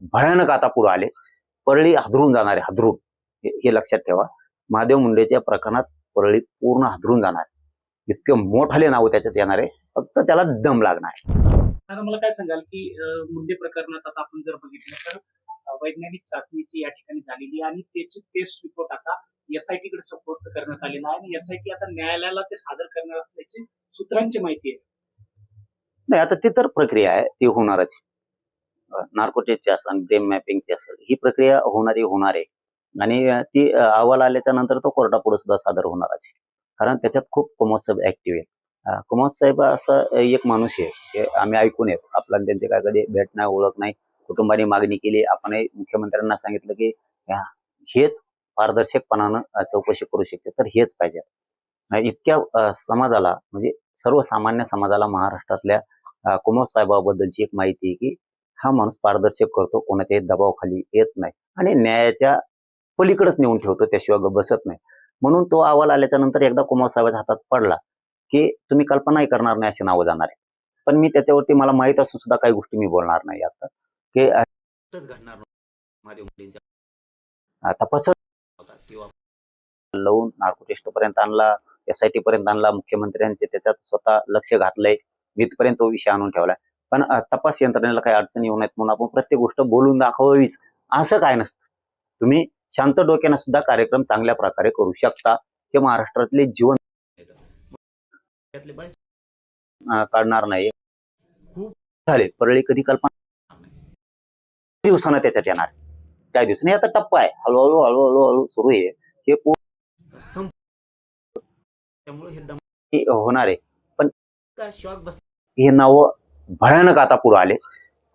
भयानक आता पुढे आले. परळी हादरून जाणार आहे, हादरून. हे लक्षात ठेवा. महादेव मुंडेच्या प्रकरणात परळी पूर्ण हादरून जाणार. इतके मोठाले नाव त्याच्यात येणार आहे, फक्त त्याला दम लागणार आहे. आता मला काय सांगाल की मुंडे प्रकरणात आता आपण जर बघितलं तर वैज्ञानिक चाचणीची या ठिकाणी झालेली आणि त्याचे टेस्ट रिपोर्ट आता एसआयटी कडे सपोर्ट करण्यात आलेला आहे आणि एसआयटी आता न्यायालयाला ते सादर करणार असल्याची सूत्रांची माहिती आहे. नाही, आता ती तर प्रक्रिया आहे, ती होणारच. नार्को टेस्टची असेल, ब्रेन मॅपिंगची असेल, ही प्रक्रिया होणार आहे आणि ती अहवाल आल्याच्या नंतर तो कोर्टापुढे सुद्धा सादर होणारच आहे. कारण त्याच्यात खूप कुमार साहेब ऍक्टिव्ह आहेत. कुमार साहेब असं एक माणूस आहे, हे आम्ही ऐकून येत. आपल्याला त्यांचे काय कधी भेट नाही, ओळख नाही. कुटुंबाने मागणी केली, आपणही मुख्यमंत्र्यांना सांगितलं की हेच पारदर्शकपणानं चौकशी करू शकते, तर हेच पाहिजे. इतक्या समाजाला, म्हणजे सर्वसामान्य समाजाला महाराष्ट्रातल्या कुमार साहेबाबद्दलची एक माहिती आहे की हा माणूस पारदर्शक करतो, कोणाच्याही दबावाखाली येत नाही आणि न्यायाच्या पलीकडेच नेऊन ठेवतो, त्याशिवाय बसत नाही. म्हणून तो अहवाल आल्याच्या नंतर एकदा कुमार साहेबांच्या हातात पडला की तुम्ही कल्पनाही करणार नाही अशी नावं जाणार आहे. पण मी त्याच्यावरती, मला माहित असून सुद्धा काही गोष्टी मी बोलणार नाही आता की घडणार तपास किंवा लावून नार्को टेस्ट पर्यंत आणला, एसआयटी पर्यंत आणला, मुख्यमंत्र्यांचे त्याच्यात स्वतः लक्ष घातलंय, इथपर्यंत तो विषय आणून ठेवलाय. पण तपास यंत्रणेला काही अडचणी येऊ नयेत म्हणून आपण प्रत्येक गोष्ट बोलून दाखवावीच असं काय नसतं. तुम्ही शांत डोक्यानं सुद्धा कार्यक्रम चांगल्या प्रकारे करू शकता. हे महाराष्ट्रातले जीवन काढणार नाही. खूप झाले परळी, कधी कल्पना दिवसानं त्याच्यात येणार, काही दिवसांनी. आता टप्पा आहे, हळूहळू हळूहळू हळू सुरू आहे. हे त्यामुळे हे होणार आहे. पण शॉक बस, हे नाव भयानक आता पुढे आले.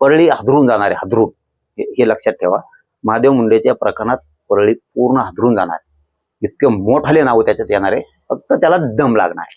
परळी हादरून जाणार आहे, हादरून. हे लक्षात ठेवा. महादेव मुंडेच्या प्रकरणात परळी पूर्ण हादरून जाणार. इतके मोठाले नाव त्याच्यात येणार आहे, फक्त त्याला दम लागणार.